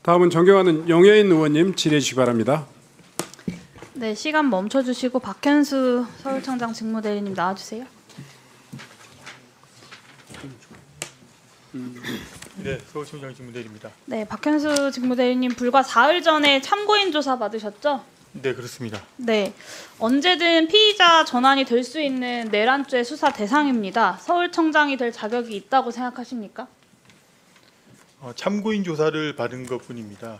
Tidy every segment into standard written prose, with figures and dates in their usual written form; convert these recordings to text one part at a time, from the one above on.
다음은 존경하는 영예인 의원님 질의해 주시기 바랍니다. 네, 시간 멈춰주시고 박현수 서울청장 직무대리님 나와주세요. 네, 서울청장 직무대리입니다. 네, 박현수 직무대리님 불과 4일 전에 참고인 조사 받으셨죠? 네, 그렇습니다. 네, 언제든 피의자 전환이 될 수 있는 내란죄 수사 대상입니다. 서울청장이 될 자격이 있다고 생각하십니까? 참고인 조사를 받은 것뿐입니다.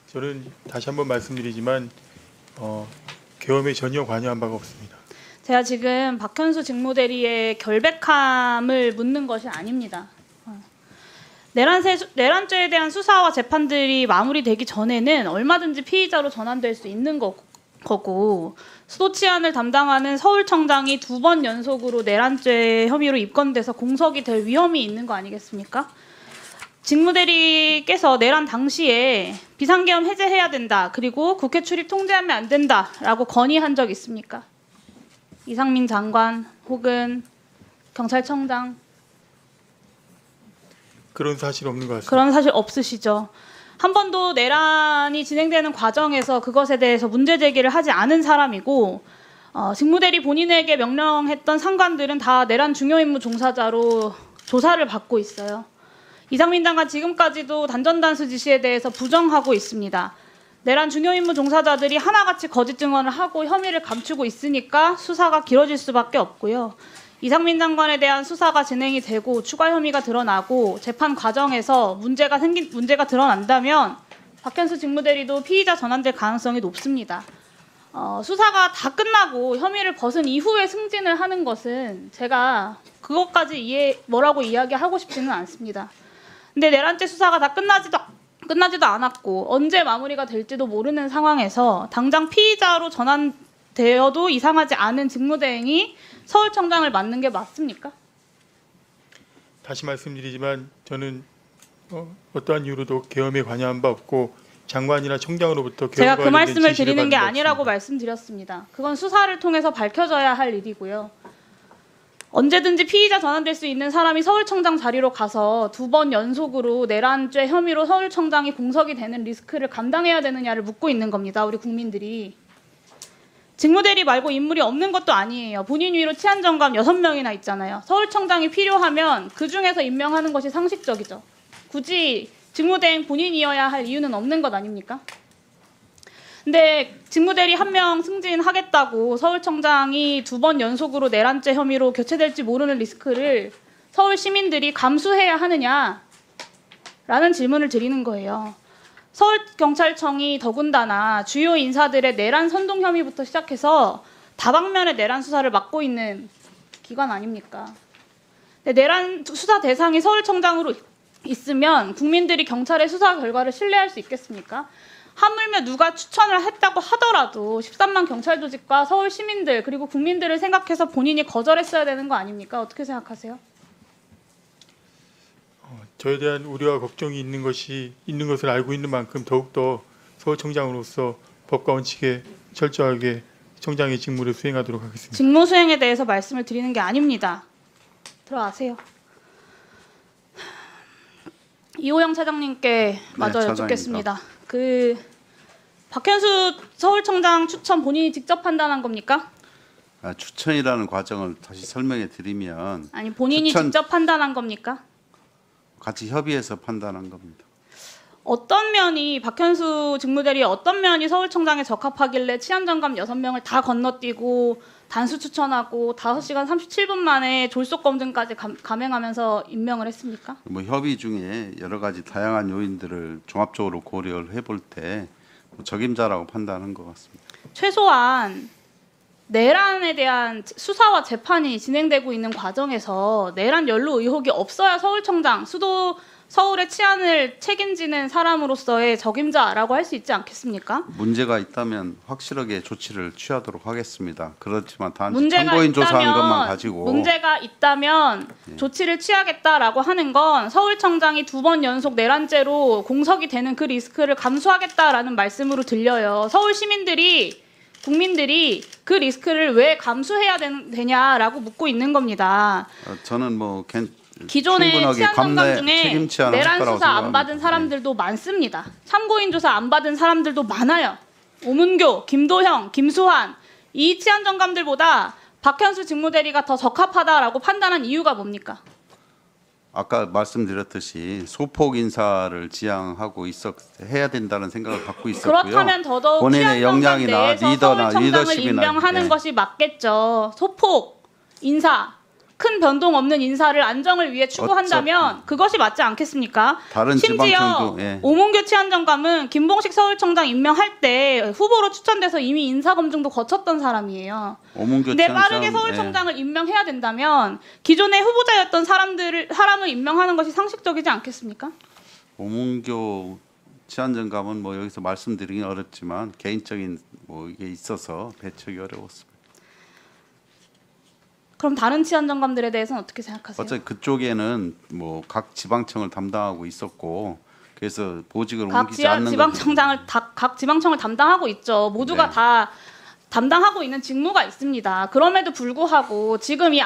저는 다시 한번 말씀드리지만 계엄에 전혀 관여한 바가 없습니다. 제가 지금 박현수 직무대리의 결백함을 묻는 것이 아닙니다. 내란죄에 대한 수사와 재판들이 마무리되기 전에는 얼마든지 피의자로 전환될 수 있는 거고 수도 치안을 담당하는 서울청장이 2번 연속으로 내란죄 혐의로 입건돼서 공석이 될 위험이 있는 거 아니겠습니까? 직무대리께서 내란 당시에 비상계엄 해제해야 된다. 그리고 국회 출입 통제하면 안 된다라고 건의한 적 있습니까? 이상민 장관 혹은 경찰청장. 그런 사실 없는 것 같습니다. 그런 사실 없으시죠. 한 번도 내란이 진행되는 과정에서 그것에 대해서 문제 제기를 하지 않은 사람이고 직무대리 본인에게 명령했던 상관들은 다 내란 중요임무 종사자로 조사를 받고 있어요. 이상민 장관 지금까지도 단전단수 지시에 대해서 부정하고 있습니다. 내란 중요임무 종사자들이 하나같이 거짓 증언을 하고 혐의를 감추고 있으니까 수사가 길어질 수밖에 없고요. 이상민 장관에 대한 수사가 진행이 되고 추가 혐의가 드러나고 재판 과정에서 문제가 드러난다면 박현수 직무대리도 피의자 전환될 가능성이 높습니다. 수사가 다 끝나고 혐의를 벗은 이후에 승진을 하는 것은 제가 그것까지 뭐라고 이야기하고 싶지는 않습니다. 근데 내란죄 수사가 다 끝나지도 않았고 언제 마무리가 될지도 모르는 상황에서 당장 피의자로 전환되어도 이상하지 않은 직무대행이 서울청장을 맡는 게 맞습니까? 다시 말씀드리지만 저는 어떠한 이유로도 계엄에 관여한 바 없고 장관이나 청장으로부터 제가 계엄과 그 관련된 말씀을 지시를 드리는 게 받은 바 아니라고 없습니다. 말씀드렸습니다. 그건 수사를 통해서 밝혀져야 할 일이고요. 언제든지 피의자 전환될 수 있는 사람이 서울청장 자리로 가서 2번 연속으로 내란죄 혐의로 서울청장이 공석이 되는 리스크를 감당해야 되느냐를 묻고 있는 겁니다. 우리 국민들이. 직무대리 말고 인물이 없는 것도 아니에요. 본인 위로 치안정감 6명이나 있잖아요. 서울청장이 필요하면 그중에서 임명하는 것이 상식적이죠. 굳이 직무대행 본인이어야 할 이유는 없는 것 아닙니까? 근데 직무대리 1명 승진하겠다고 서울청장이 2번 연속으로 내란죄 혐의로 교체될지 모르는 리스크를 서울 시민들이 감수해야 하느냐라는 질문을 드리는 거예요. 서울경찰청이 더군다나 주요 인사들의 내란 선동 혐의부터 시작해서 다방면의 내란 수사를 맡고 있는 기관 아닙니까? 근데 내란 수사 대상이 서울청장으로 있으면 국민들이 경찰의 수사 결과를 신뢰할 수 있겠습니까? 하물며 누가 추천을 했다고 하더라도 13만 경찰 조직과 서울 시민들 그리고 국민들을 생각해서 본인이 거절했어야 되는 거 아닙니까? 어떻게 생각하세요? 저에 대한 우려와 걱정이 있는 것을 알고 있는 만큼 더욱더 서울청장으로서 법과 원칙에 철저하게 청장의 직무를 수행하도록 하겠습니다. 직무 수행에 대해서 말씀을 드리는 게 아닙니다. 들어가세요. 이호영 차장님께 마저 여쭙겠습니다. 박현수 서울청장 추천 본인이 직접 판단한 겁니까? 추천이라는 과정을 다시 설명해 드리면 아니 본인이 직접 판단한 겁니까? 같이 협의해서 판단한 겁니다. 어떤 면이 박현수 직무대리 어떤 면이 서울청장에 적합하길래 치안정감 6명을 다 건너뛰고 단수 추천하고 5시간 37분 만에 졸속 검증까지 감행하면서 임명을 했습니까? 협의 중에 여러 가지 다양한 요인들을 종합적으로 고려를 해볼 때 적임자라고 판단한 것 같습니다. 최소한 내란에 대한 수사와 재판이 진행되고 있는 과정에서 내란 연루 의혹이 없어야 서울청장, 서울의 치안을 책임지는 사람으로서의 적임자라고 할 수 있지 않겠습니까? 문제가 있다면 확실하게 조치를 취하도록 하겠습니다. 그렇지만 단지 참고인 조사한 것만 가지고 문제가 있다면 조치를 취하겠다라고 하는 건 서울청장이 2번 연속 내란죄로 공석이 되는 그 리스크를 감수하겠다라는 말씀으로 들려요. 서울 시민들이 국민들이 그 리스크를 왜 감수해야 되냐라고 묻고 있는 겁니다. 저는 기존의 충분하게 치안 정감 감내 중에 책임 치안을 할 내란 거라고 수사 안 생각합니다. 받은 사람들도 많습니다. 참고인 조사 안 받은 사람들도 많아요. 오문교, 김도형, 김수환 이 치안 정감들보다 박현수 직무대리가 더 적합하다라고 판단한 이유가 뭡니까? 아까 말씀드렸듯이 소폭 인사를 지향하고 해야 된다는 생각을 갖고 있었고요. 그렇다면 더더욱 본인의 치안 정감 역량이나 내에서 리더나 서울청장을 리더십이나 임명하는 예. 것이 맞겠죠. 소폭 인사, 큰 변동 없는 인사를 안정을 위해 추구한다면 그것이 맞지 않겠습니까? 다른 심지어 지방청도 예. 오문교 치안정감은 김봉식 서울청장 임명할 때 후보로 추천돼서 이미 인사검증도 거쳤던 사람이에요. 오문교 근데 치안장, 빠르게 서울청장을 임명해야 된다면 기존의 후보자였던 사람을 임명하는 것이 상식적이지 않겠습니까? 오문교 치안정감은 뭐 여기서 말씀드리긴 어렵지만 개인적인 뭐 이게 있어서 배척이 어려웠습니다. 그럼 다른 치안정감들에 대해서는 어떻게 생각하세요? 어차피 그쪽에는 뭐 각 지방청을 담당하고 있었고 그래서 보직을 각 옮기지 않는 각 지방청을 담당하고 있죠. 모두가 네. 다 담당하고 있는 직무가 있습니다. 그럼에도 불구하고 지금 이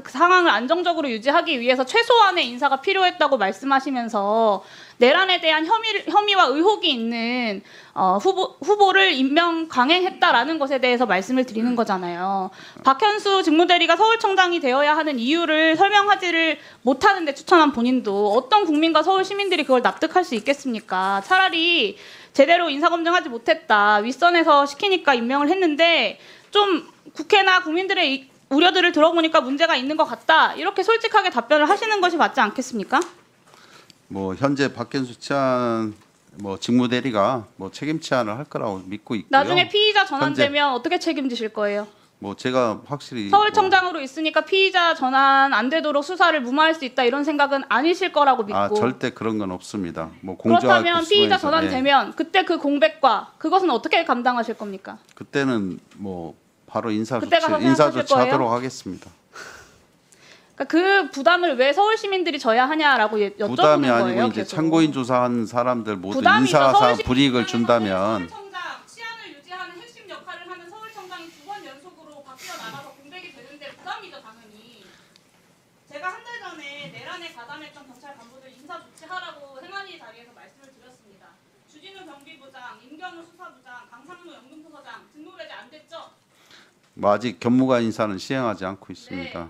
상황을 안정적으로 유지하기 위해서 최소한의 인사가 필요했다고 말씀하시면서 내란에 대한 혐의와 의혹이 있는 후보를 임명 강행했다라는 것에 대해서 말씀을 드리는 거잖아요. 박현수 직무대리가 서울청장이 되어야 하는 이유를 설명하지를 못하는데 추천한 본인도 어떤 국민과 서울 시민들이 그걸 납득할 수 있겠습니까? 차라리 제대로 인사검증하지 못했다. 윗선에서 시키니까 임명을 했는데 좀 국회나 국민들의 우려들을 들어보니까 문제가 있는 것 같다. 이렇게 솔직하게 답변을 하시는 것이 맞지 않겠습니까? 뭐 현재 박현수 치안 뭐 직무대리가 뭐 책임 치안을 할 거라고 믿고 있고요. 나중에 피의자 전환되면 어떻게 책임지실 거예요? 뭐 제가 확실히 서울청장으로 있으니까 피의자 전환 안 되도록 수사를 무마할 수 있다 이런 생각은 아니실 거라고 믿고 절대 그런 건 없습니다. 뭐 공정할 그렇다면 피의자 구성에서, 전환되면 그때 그 공백과 그것은 어떻게 감당하실 겁니까? 그때는 뭐 바로 그때 가서 생각하실 인사조치하도록 거예요? 하겠습니다. 그러니까 그 부담을 왜 서울 시민들이 져야 하냐라고 여쭤보는 부담이 거예요. 아니고 이제 계속. 참고인 조사한 사람들 모두 부담이죠. 인사상 서울 불이익을 시민들은 준다면 서울청장 치안을 유지하는 핵심 역할을 하는 서울청장이 2번 연속으로 바뀌어 나가서 공백이 되는데 부담이죠 당연히. 제가 한 달 전에 내란에 가담했던 경찰 간부들 인사 조치하라고 행안위 자리에서 말씀을 드렸습니다. 주진우 경비부장, 임경우 수사부장, 강상무 연금부서장 직무 배제 안 됐죠? 뭐 아직 견무관 인사는 시행하지 않고 있습니다. 네.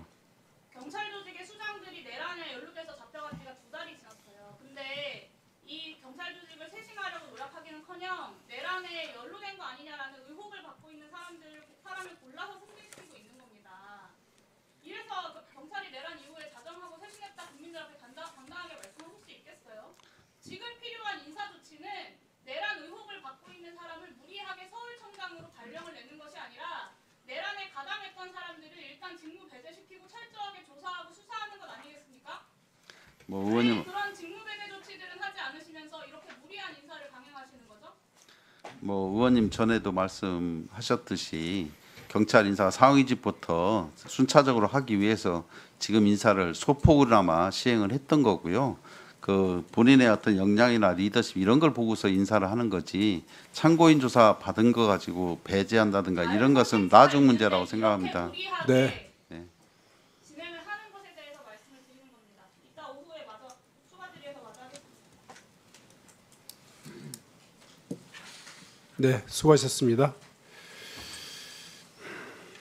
경찰 조직의 수장들이 내란에 연루돼서 잡혀간 지가 2달이 지났어요. 근데 이 경찰 조직을 쇄신하려고 노력하기는커녕 내란에 연루된 거 아니냐라는 의혹을 받고 있는 사람을 골라서 승진시키고 있는 겁니다. 이래서 경찰이 내란 이후에 자정하고 쇄신했다 국민들 앞에 당당하게 말씀하실 수 있겠어요? 지금 필요한 인사 조치는 내란 의혹을 받고 있는 사람을 무리하게 서울청장으로 발령을 내는 것이 아니라 내란에 가담했던 사람들을 일단 직무 배제시키고 철저하게 조사하고 수사하는 것 아니겠습니까? 뭐 의원님 그런 직무 배제 조치들은 하지 않으시면서 이렇게 무리한 인사를 강행하시는 거죠? 뭐 의원님 전에도 말씀하셨듯이 경찰 인사가 상위직부터 순차적으로 하기 위해서 지금 인사를 소폭으로나마 시행을 했던 거고요. 그 본인의 어떤 역량이나 리더십 이런 걸 보고서 인사를 하는 거지 참고인 조사 받은 거 가지고 배제한다든가 이런 것은 나중 문제라고 생각합니다. 네. 진행을 하는 것에 대해서 말씀을 드리는 겁니다. 이따 오후에 마저 추가 질의에서 마저 하겠습니다. 네, 수고하셨습니다.